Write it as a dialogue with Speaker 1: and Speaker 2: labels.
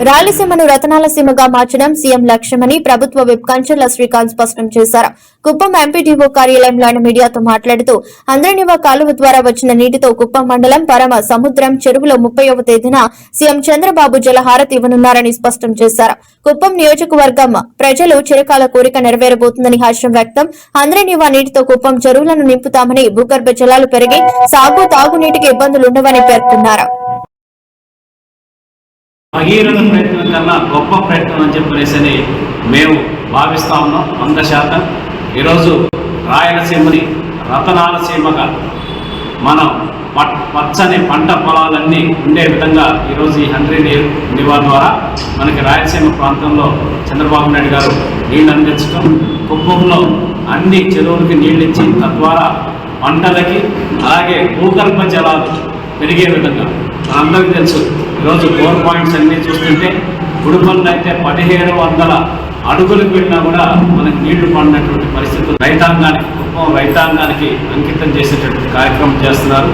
Speaker 1: రాయలసీమను రతనాల సీమగా మార్చడం సీఎం లక్ష్యమని ప్రభుత్వ విప్ కంచర్ల శ్రీకాంత్ స్పష్టం చేశారు. కుప్పం ఎంపీడీఓ కార్యాలయంలో ఆయన మీడియాతో మాట్లాడుతూ అంద్రనివా కాలువ ద్వారా వచ్చిన నీటితో కుప్పం మండలం పరమ సముద్రం చెరువులో 30వ తేదీన సీఎం చంద్రబాబు జలహారతి ఇవ్వనున్నారని స్పష్టం చేశారు. కుప్పం నియోజకవర్గం ప్రజలు చిరకాల కోరిక నెరవేరబోతుందని హర్షం వ్యక్తం. అంద్రనివా నీటితో కుప్పం చెరువులను నింపుతామని, భూగర్భ జలాలు పెరిగి సాగు తాగునీటికి ఇబ్బందులుండవని పేర్కొన్నారు.
Speaker 2: భగీరథ ప్రయత్నం కన్నా గొప్ప ప్రయత్నం అని చెప్పేసి మేము భావిస్తా ఉన్నాం. 100% ఈరోజు రాయలసీమని రతనాల సీమగా మనం పచ్చని పంట పొలాలన్నీ ఉండే విధంగా ఈరోజు ఈ హండ్రీ నివా ద్వారా మనకి రాయలసీమ ప్రాంతంలో చంద్రబాబు నాయుడు గారు నీళ్లు అందించడం, కుప్పంలో అన్ని చెరువులకి నీళ్ళు ఇచ్చి తద్వారా పంటలకి అలాగే భూగర్భ జలాలు పెరిగే విధంగా మనందరికీ తెలుసు. ఈరోజు 4 పాయింట్స్ అన్నీ చూస్తుంటే గుడిపల్లి అయితే 1700 అడుగులకు వెళ్ళినా కూడా మనకి నీళ్లు పడినటువంటి పరిస్థితులు రైతాంగానికి, కుప్పం రైతాంగానికి అంకితం చేసేటటువంటి కార్యక్రమం చేస్తున్నారు.